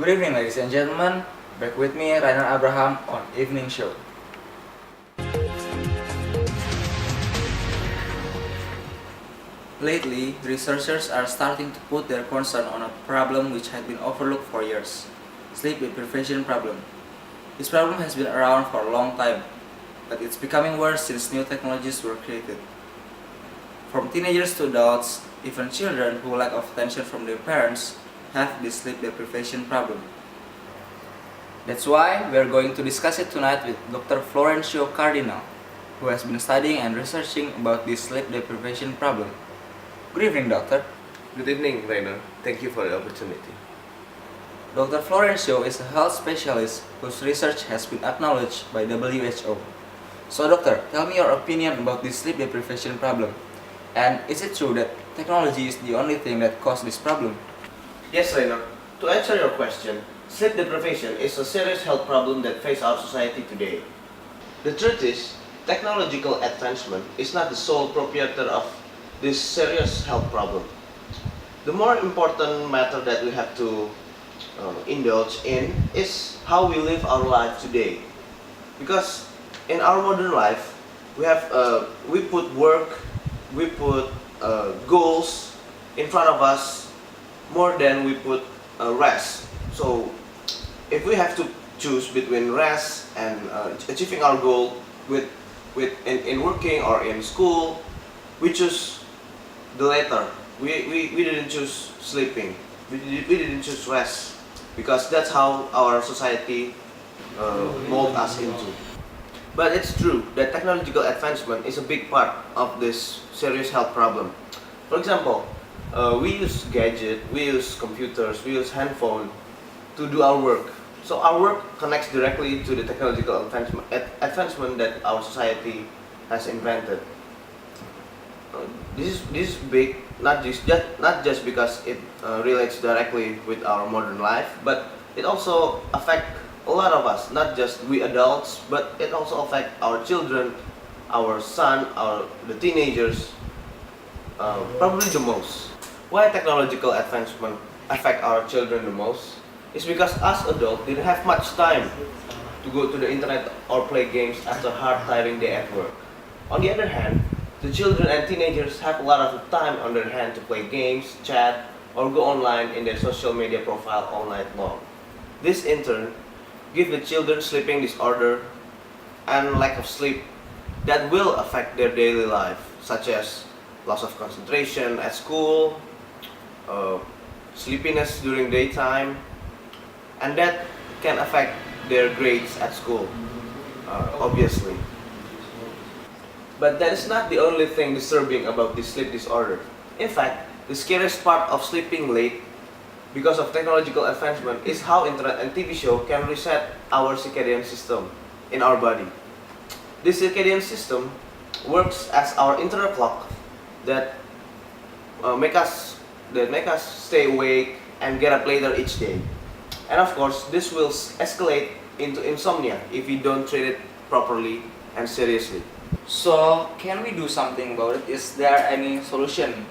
Good evening, ladies and gentlemen. Back with me, Rainer Abraham, on Evening Show. Lately, researchers are starting to put their concern on a problem which had been overlooked for years: sleep deprivation problem. This problem has been around for a long time, but it's becoming worse since new technologies were created. From teenagers to adults, even children who lack of attention from their parents have this sleep deprivation problem. That's why we are going to discuss it tonight with Dr. Florencio Cardinal, who has been studying and researching about this sleep deprivation problem. Good evening, doctor. Good evening, Rainer. Thank you for the opportunity. Dr. Florencio is a health specialist whose research has been acknowledged by WHO. So, doctor, tell me your opinion about this sleep deprivation problem. And is it true that technology is the only thing that causes this problem? Yes, Rainer. To answer your question, sleep deprivation is a serious health problem that faces our society today. The truth is, technological advancement is not the sole proprietor of this serious health problem. The more important matter that we have to indulge in is how we live our life today. Because in our modern life, we put work, we put goals in front of us more than we put rest. So if we have to choose between rest and achieving our goal in working or in school, we choose the latter. We didn't choose sleeping. We didn't choose rest because that's how our society mold us into. But it's true that technological advancement is a big part of this serious health problem. For example, we use gadgets, we use computers, we use handphone to do our work. So our work connects directly to the technological advancement that our society has invented. This is big, not just because it relates directly with our modern life, but it also affects a lot of us, not just we adults, but it also affects our children, our son, the teenagers, probably the most. Why technological advancement affect our children the most? It's because us adults didn't have much time to go to the internet or play games after a hard, tiring day at work. On the other hand, the children and teenagers have a lot of time on their hand to play games, chat, or go online in their social media profile all night long. This in turn gives the children sleeping disorder and lack of sleep that will affect their daily life, such as loss of concentration at school, sleepiness during daytime, and that can affect their grades at school, obviously. But that is not the only thing disturbing about this sleep disorder. In fact, the scariest part of sleeping late because of technological advancement is how internet and TV show can reset our circadian system in our body. This circadian system works as our internal clock that make us stay awake and get up later each day. And of course, this will escalate into insomnia if we don't treat it properly and seriously. So, can we do something about it? Is there any solution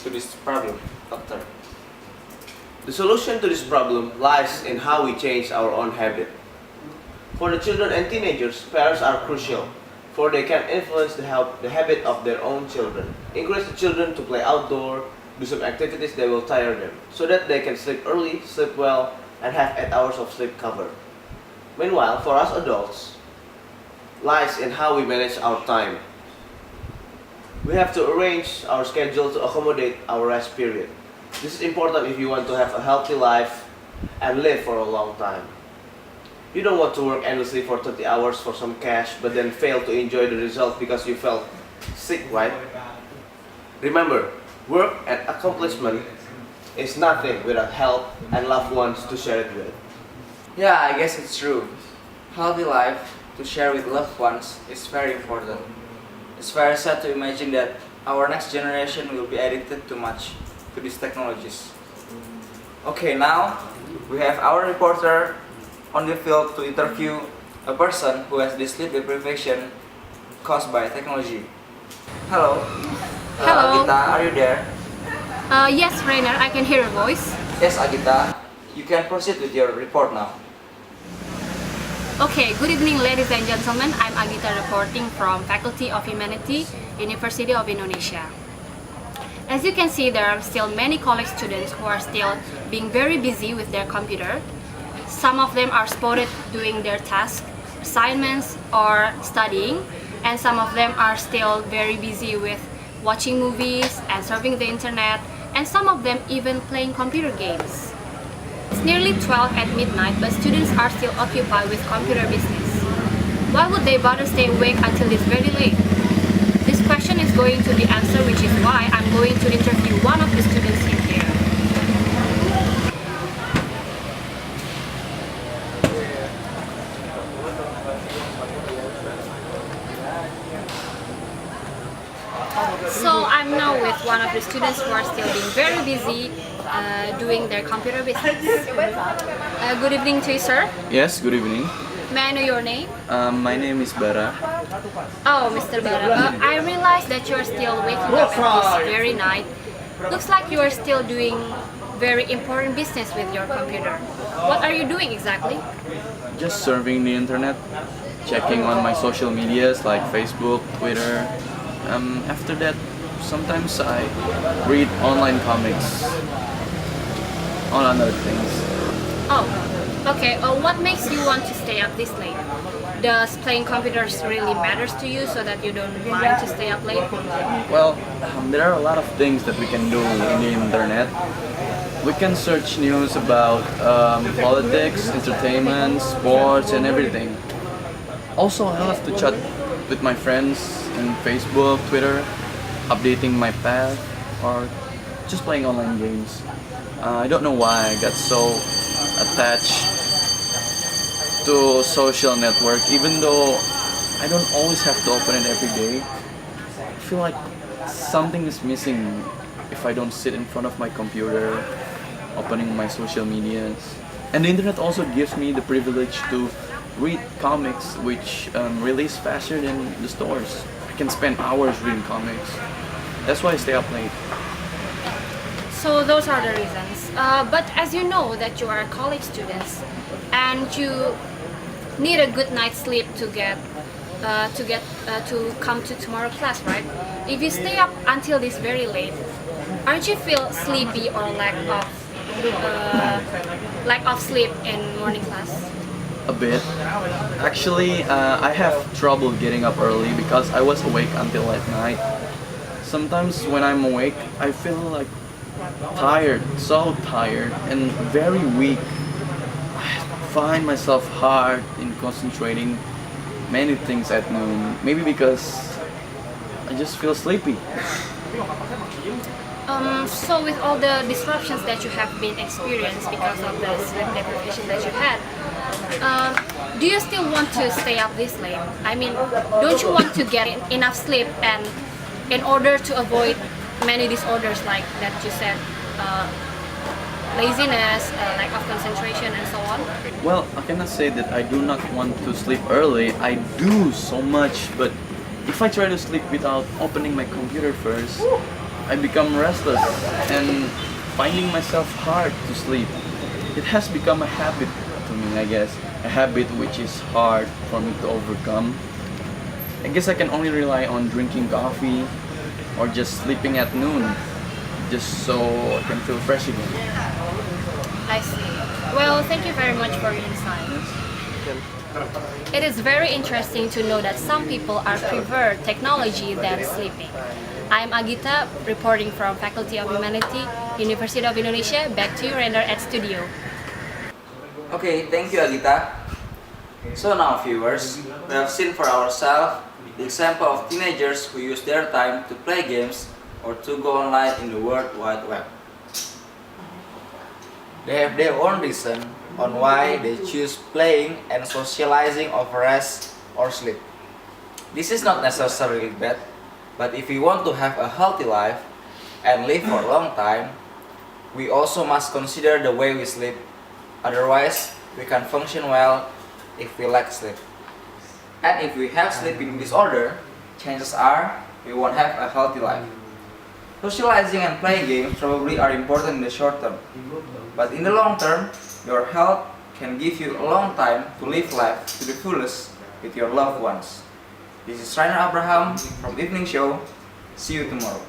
to this problem, doctor? The solution to this problem lies in how we change our own habit. For the children and teenagers, parents are crucial, for they can influence the habit of their own children. Encourage the children to play outdoor, do some activities that will tire them, so that they can sleep early, sleep well, and have 8 hours of sleep covered. Meanwhile, for us adults, lies in how we manage our time. We have to arrange our schedule to accommodate our rest period. This is important if you want to have a healthy life and live for a long time. You don't want to work endlessly for 30 hours for some cash but then fail to enjoy the result because you felt sick, right? Remember, work and accomplishment is nothing without health and loved ones to share it with. Yeah, I guess it's true. Healthy life to share with loved ones is very important. It's very sad to imagine that our next generation will be addicted too much to these technologies. Okay, now we have our reporter on the field to interview a person who has this sleep deprivation caused by technology. Hello. Hello. Agita, are you there? Yes, Rainer, I can hear your voice. Yes, Agita. You can proceed with your report now. Okay, good evening ladies and gentlemen. I'm Agita reporting from Faculty of Humanity, University of Indonesia. As you can see, there are still many college students who are still being very busy with their computer. Some of them are spotted doing their tasks, assignments, or studying, and some of them are still very busy with watching movies and surfing the internet, and some of them even playing computer games. It's nearly 12 at midnight, but students are still occupied with computer business. Why would they bother stay awake until this very late? This question is going to be answered, which is why I'm going to interview one of the students in here. So I'm now with one of the students who are still being very busy doing their computer business. Good evening to you, sir. Yes, good evening. May I know your name? My name is Bara. Oh, Mr. Barra. I realize that you are still waking up at this very night. Looks like you are still doing very important business with your computer. What are you doing exactly? Just surfing the internet, checking on my social medias like Facebook, Twitter. After that, sometimes I read online comics, on other things. Oh, okay. What makes you want to stay up this late? Does playing computers really matters to you so that you don't mind to stay up late? Well, there are a lot of things that we can do in the internet. We can search news about politics, entertainment, sports, and everything. Also, I love to chat with my friends in Facebook, Twitter, updating my path, or just playing online games. I don't know why I got so attached to social network, even though I don't always have to open it every day. I feel like something is missing if I don't sit in front of my computer, opening my social medias. And the internet also gives me the privilege to read comics, which release faster than the stores. I can spend hours reading comics. That's why I stay up late. So those are the reasons. But as you know that you are college students and you need a good night's sleep to come to tomorrow class, right? If you stay up until this very late, aren't you feel sleepy or lack of sleep in morning class? A bit. Actually, I have trouble getting up early because I was awake until at night. Sometimes when I'm awake, I feel like tired, so tired, and very weak. I find myself hard in concentrating many things at noon. Maybe because I just feel sleepy. So with all the disruptions that you have been experienced because of the sleep deprivation that you had, do you still want to stay up this late? I mean, don't you want to get enough sleep and in order to avoid many disorders like that you said, laziness, lack of concentration and so on? Well, I cannot say that I do not want to sleep early. I do so much, but if I try to sleep without opening my computer first, I become restless and finding myself hard to sleep. It has become a habit to me, I guess. A habit which is hard for me to overcome. I guess I can only rely on drinking coffee or just sleeping at noon, just so I can feel fresh again. I see. Well, thank you very much for your insight. It is very interesting to know that some people are prefer technology than sleeping. I'm Agita, reporting from Faculty of Humanity, University of Indonesia. Back to you, Render, at studio. Okay, thank you, Agita. So now, viewers, we have seen for ourselves the example of teenagers who use their time to play games or to go online in the World Wide Web. They have their own reason on why they choose playing and socializing over rest or sleep. This is not necessarily bad, but if we want to have a healthy life and live for a long time, we also must consider the way we sleep. Otherwise, we can function well if we lack sleep. And if we have sleeping disorder, chances are we won't have a healthy life. Socializing and playing games probably are important in the short term, but in the long term, your health can give you a long time to live life to the fullest with your loved ones. This is Rainer Abraham from Evening Show. See you tomorrow.